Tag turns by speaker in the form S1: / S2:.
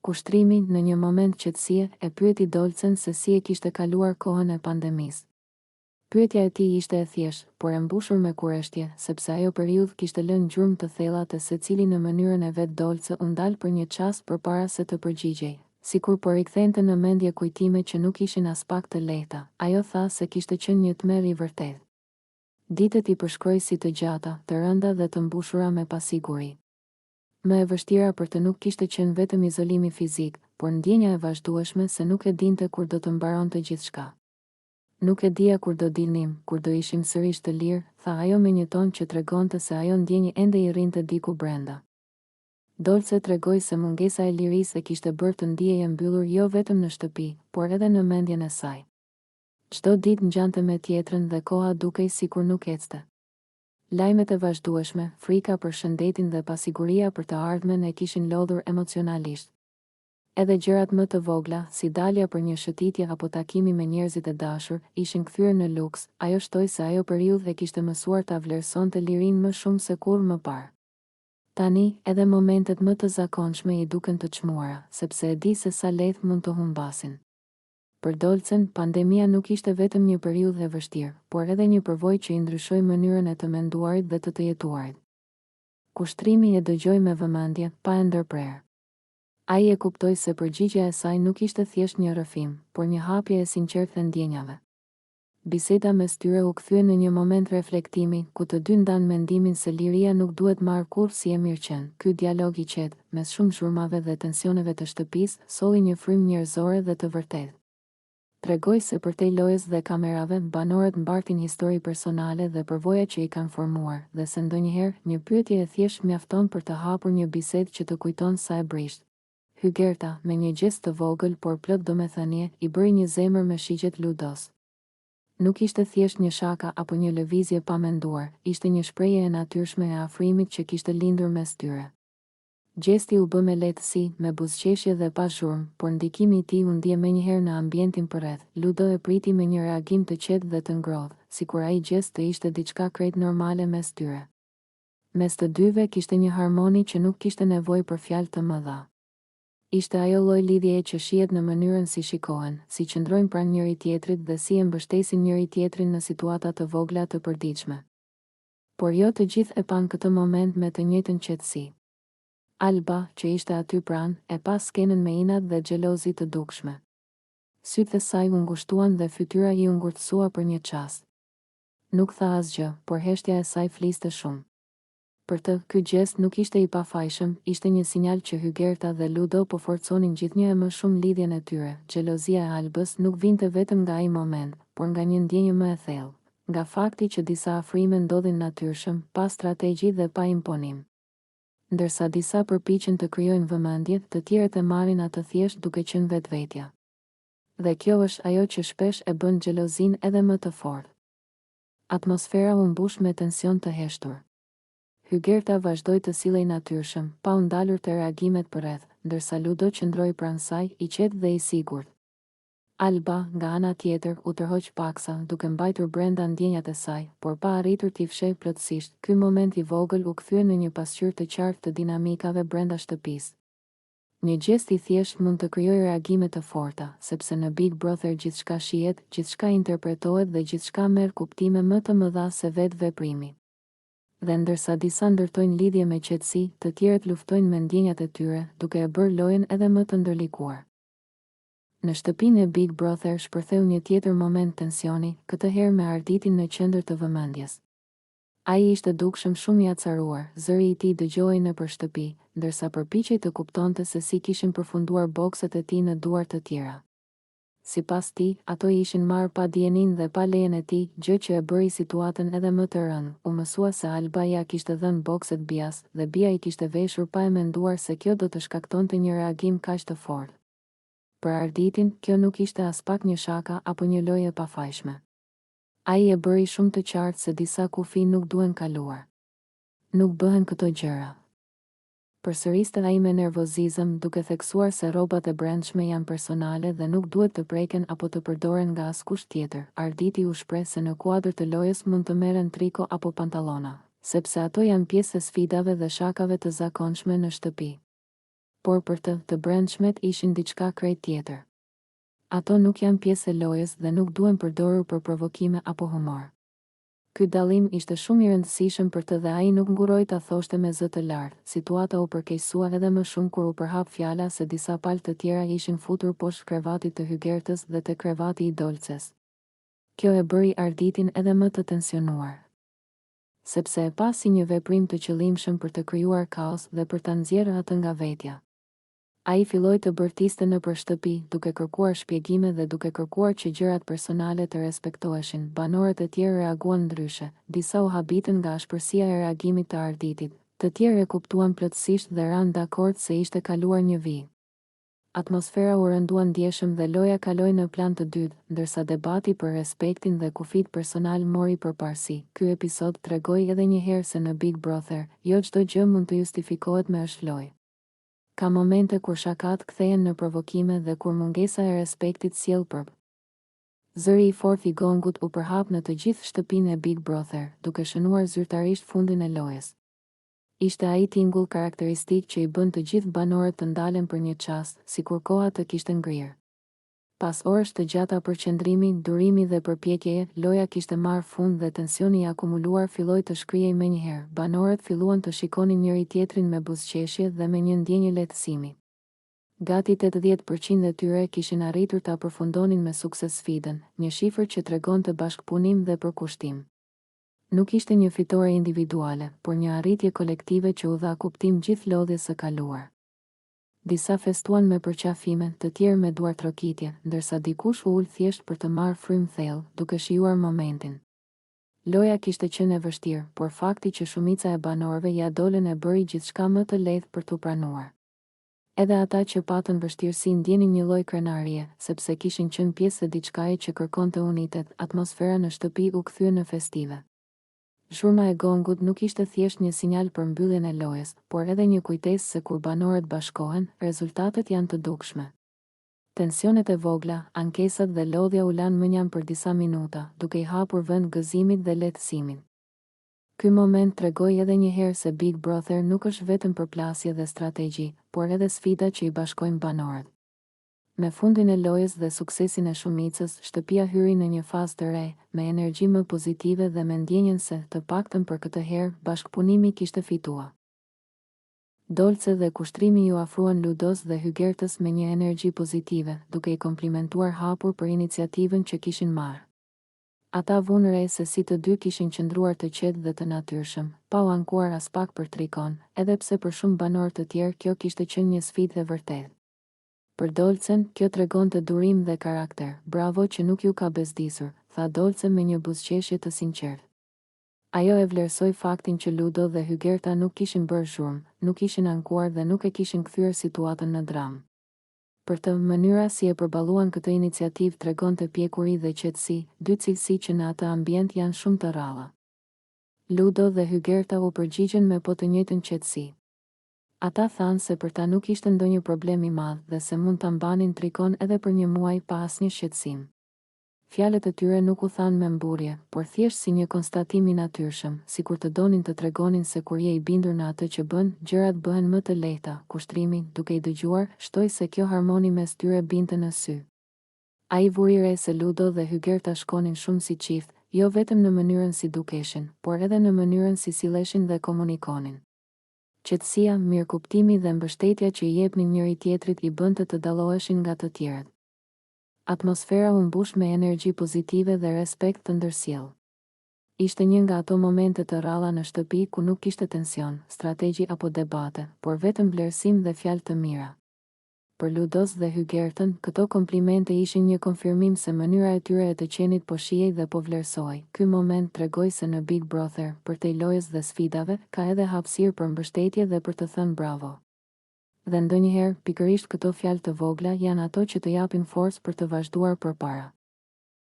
S1: Kushtrimi në një moment qetësie e pyeti Dolcen se si e kishte kaluar kohën e pandemisë. Pyetja e tij ishte e thjeshtë, por e mbushur me kurreshtje, sepse ajo periudhë kishte lënë gjurmë të thella të secili në mënyrën e vet. Dolce u ndal për një çast përpara se të përgjigjej, sikur po rikthente në mendje kujtime që nuk ishin as pak të lehta. Ajo tha se kishte qenë një tmerr i vërtetë. Ditët i përshkroi si të gjata, të rënda dhe të mbushura me pasiguri. Më e vështira për të nuk kishte qenë vetëm izolimi fizik, por ndjenja e vazhdueshme se nuk e dinte kur do të mbaronte gjithçka. Nuk e dija kur do dilnim, kur do ishim sërish të lirë, tha ajo me një ton që tregonte se ajo ndjenjë ende i rrinte diku brenda. Dolce tregoi se mungesa e lirisë e kishte bërë të ndjejë mbyllur jo vetëm në shtëpi, por edhe në mendjen e saj. Çdo ditë ngjante me tjetrën dhe koha dukej sikur nuk ecte. Lajmet e vazhdueshme, frika për shëndetin dhe pasiguria për të ardhmen e kishin lodhur emocionalisht. Edhe gjërat më të vogla, si dalja për një shëtitje apo takimi me njerëzit e dashur, ishin kthyer në luks. Ajo shtoi se ajo periudhë e kishte mësuar ta vlerësonte lirinë më shumë se kur më parë. Tani, edhe momentet më të zakonshme i duken të çmuara, sepse e di se sa lehtë mund të humbasin. Për Dolcen, pandemia nuk ishte vetëm një periudhë e vështirë, por edhe një përvojë që i ndryshoi mënyrën e të menduarit dhe të jetuarit. Kushtrimi e dëgjoi me vëmendje, pa e ndërprerë. Ai e kuptoi se përgjigjja e saj nuk ishte thjesht një rrëfim, por një hapje e sinqertë e ndjenjave. Biseda mes tyre u kthye në një moment reflektimi, ku të dy ndan mendimin se liria nuk duhet marrë kurrë si e mirëqen. Ky dialog i qetë, mes shumë zhurmave dhe tensioneve të shtëpisë, solli një frymë njerëzore dhe të vërtetë. Tregoi se përtej lojës dhe kamerave, banorët mbartin histori personale dhe përvoja që i kanë formuar, dhe se ndonjëherë një pyetje e thjeshtë mjafton për të hapur një bisedë që të kujton sa e brisht. Hygerta, me një gest të vogël por plot domethënie, i bëri një zemër me shigjet ludos. Nuk ishte thjesht një shaka apo një lëvizje pa menduar, ishte një shprehje e natyrshme e afrimit që kishte lindur mes tyre. Gjesti u bë me lehtësi, me buzëqeshje dhe pa zhurmë, por ndikimi i tij u ndje menjëherë në ambientin përreth. Ludo e priti me një reagim të qetë dhe të ngrohtë, sikur ai gjest të ishte diçka krejt normale mes tyre. Mes të dyve kishte një harmoni që nuk kishte nevojë për fjalë të mëdha. Ishte ajo lloj lidhjeje që shihet në mënyrën si shikohen, si qëndrojnë pranë njëri tjetrit dhe si e mbështesin njëri tjetrin në situata të vogla të përditshme. Por jo të gjithë e pan këtë moment me të njëjtën qetësi. Alba, që ishte aty pranë, e pa skenën me inat dhe xhelozi të dukshme. Sytë e saj u ngushtuan dhe fytyra i u ngurtësua për një çast. Nuk tha asgjë, por heshtja e saj fliste shumë. Për të, ky gjest nuk ishte i pafajshëm, ishte një sinjal që Hygerta dhe Ludo po forconin gjithnjë e më shumë lidhjen e tyre. Xhelozia e Albës nuk vinte vetëm nga ai moment, por nga një ndjenjë më e thellë, nga fakti që disa afrime ndodhin natyrshëm, pa strategji dhe pa imponim. Ndërsa disa përpiqen të krijojnë vëmendje, të tjerët e marrin atë thjesht duke qenë vetvetja. Dhe kjo është ajo që shpesh e bën xhelozinë edhe më të fortë. Atmosfera u mbush me tension të heshtur. Hygerta vazhdoi të sillej natyrshëm, pa u ndalur te reagimet përreth, ndërsa Ludo qëndroi pranë saj, i qetë dhe i sigurt. Alba, nga ana tjetër, u tërhoq paksa, duke mbajtur brenda ndjenjat e saj, por pa arritur t'i fshehë plotësisht. Ky moment i vogël u kthye në një pasqyrë të qartë të dinamikave brenda shtëpisë. Një gjest i thjesht mund të krijojë reagime të forta, sepse në Big Brother gjithçka shihet, gjithçka interpretohet dhe gjithçka merr kuptime më të mëdha se vetë veprimi. Dhe ndërsa disa ndërtojnë lidhje me qetësi, të tjerët luftojnë me ndjenjat e tyre, duke e bërë lojën edhe më të ndërlikuar. Në shtëpinë e Big Brother shpërtheu një tjetër moment tensioni, këtë herë me Arditin në qendër të vëmendjes. Ai ishte dukshëm shumë i acaruar, zëri i tij dëgjohej nëpër shtëpi, ndërsa përpiqej të kuptonte se si kishin përfunduar bokset e tij në duar të tjera. Sipas tij, ato i ishin marrë pa dijenin dhe pa lejen e tij, gjë që e bëri situatën edhe më të rëndë. U mësua se Alba ja kishte dhënë bokset Bias dhe Bia i kishte veshur pa e menduar se kjo do të shkaktonte një reagim kaq të fortë. Për Arditin, kjo nuk ishte as pak një shaka apo një lojë e pafajshme. Ai e bëri shumë të qartë se disa kufi nuk duhen kaluar. Nuk bëhen këto gjëra. Përsëriste ai me nervozizëm, duke theksuar se rrobat e brendshme janë personale dhe nuk duhet të preken apo të përdoren nga askush tjetër. Arditi u shpreh se në kuadër të lojës mund të merren triko apo pantallona, sepse ato janë pjesë e sfidave dhe shakave të zakonshme në shtëpi. por për të brendshmet ishin diçka krejt tjetër. Ato nuk janë pjesë e lojës dhe nuk duhen përdorur për provokime apo humor. Ky dallim ishte shumë i rëndësishëm për të dhe ai nuk nguroi ta thoshte me zë të lartë. Situata u përkeqësua edhe më shumë kur u përhap fjala se disa palë të tjera ishin futur poshtë krevatit të Hygertës dhe te krevati i Dolces. Kjo e bëri arditin edhe më të tensionuar. Sepse e pasi një veprim të qëllimshëm për të krijuar kaos dhe për ta nxjerrë atë nga vetja. Ai filloi të bërtiste nëpër shtëpi, duke kërkuar shpjegime dhe duke kërkuar që gjërat personale të respektoheshin. Banorët e tjerë reaguan ndryshe, disa u habitën nga ashpërsia e reagimit të arditit, të tjerë e kuptuan plotësisht dhe ranë dakord se ishte kaluar një vijë. Atmosfera u rëndua ndjeshëm dhe loja kaloi në plan të dytë, ndërsa debati për respektin dhe kufit personal mori përparësi. Ky episod tregoi edhe një herë se në Big Brother, jo çdo gjë mund të justifikohet me shflojë. Ka momente kur shakat kthehen në provokime dhe kur mungesa e respektit sjell prap. Zëri i fortë i gongut u përhap në të gjithë shtëpinë e Big Brother, duke shënuar zyrtarisht fundin e lojës. Ishte ai tingull karakteristik që i bën të gjithë banorët të ndalen për një çast, sikur koha të kishte ngrirë. Pas orësh të gjata përqendrimi, durimi dhe përpjekjeje, loja kishte marrë fund dhe tensioni i akumuluar filloi të shkrijej menjëherë. Banorët filluan të shikonin njëri tjetrin me buzëqeshje dhe me një ndjenjë lehtësimi. Gati 80% e tyre kishin arritur ta përfundonin me sukses sfidën, një shifër që tregonte bashkëpunim dhe përkushtim. Nuk ishte një fitore individuale, por një arritje kolektive që u dha kuptim gjithë lodhjes së kaluar. Disa festuan me përqafime, të tjerë me duar trokitje, ndërsa dikush u ul thjesht për të marrë frym thellë, duke shijuar momentin. Loja kishte qenë e vështirë, por fakti që shumica e banorëve ja dolën e bëri gjithçka më të lehtë për t'u pranuar. Edhe ata që patën vështirësi ndjenin një lloj krenarie, sepse kishin qenë pjesë e diçkaje që kërkonte unitet. Atmosfera në shtëpi u kthye në festive. Zhurma e gongut nuk ishte thjesht një sinjal për mbylljen e lojës, por edhe një kujtesë se kur banorët bashkohen, rezultatet janë të dukshme. Tensionet e vogla, ankesat dhe lodhja u lanë mënjam për disa minuta, duke i hapur vend gëzimit dhe lehtësimit. Ky moment tregoi edhe një herë se Big Brother nuk është vetëm përplasje dhe strategji, por edhe sfida që i bashkojnë banorët. Me fundin e lojës dhe suksesin e shumicës, shtëpia hyri në një fazë të re, me energji më pozitive dhe me ndjenjen se, të paktën për këtë herë, bashkëpunimi kishte fituar. Dolce dhe kushtrimi ju afruan Ludos dhe Hygertës me një energji pozitive, duke i komplimentuar hapur për iniciativën që kishin marrë. Ata vunë re se si të dy kishin qëndruar të qetë dhe të natyrshëm, pa u ankuar as pak për trikon, edhe pse për shumë banor të tjerë kjo kishte qenë një sfidë e vërtetë. Për Dolcen, kjo tregonte durim dhe karakter. Bravo që nuk ju ka bezdisur, tha Dolcen me një buzëqeshje të sinqertë. Ajo e vlerësoi faktin që Ludo dhe Hygerta nuk kishin bërë zhurmë, nuk ishin ankuar dhe nuk e kishin kthyer situatën në dramë. Për të, mënyra si e përballuan këtë iniciativë tregonte pjekuri dhe qetësi, dy cilësi që në atë ambient janë shumë të rralla. Ludo dhe Hygerta u përgjigjen me po të njëjtën qetësi. Ata thanë se për ta nuk ishte ndonjë problem i madh dhe se mund ta mbanin trikon edhe për një muaj pa asnjë shqetësim. Fjalët e tyre nuk u thanë me mburje, por thjesht si një konstatim i natyrshëm, sikur të donin të tregonin se kur je i bindur në atë që bën, gjërat bëhen më të lehta. Kushtrimi, duke i dëgjuar, shtoi se kjo harmoni mes tyre binte në sy. Ai vuri re se Ludo dhe Hygerta shkonin shumë si çift, jo vetëm në mënyrën si dukeshin, por edhe në mënyrën si silleshin dhe komunikonin. Qetësia, mirëkuptimi dhe mbështetja që i jepnin njëri tjetrit i bënte të dalloheshin nga të tjerët. Atmosfera u mbush me energji pozitive dhe respekt të ndërsjellë. Ishte një nga ato momente të rralla në shtëpi ku nuk kishte tension, strategji apo debate, por vetëm vlerësim dhe fjalë të mira. Për Ludos dhe Hygertën, këto komplimente ishin një konfirmim se mënyra e tyre e të qenit po shihej dhe po vlerësohej. Ky moment tregoi se në Big Brother, përtej lojës dhe sfidave, ka edhe hapësirë për mbështetje dhe për të thënë bravo. Dhe ndonjëherë, pikërisht këto fjalë të vogla janë ato që të japin forcë për të vazhduar përpara.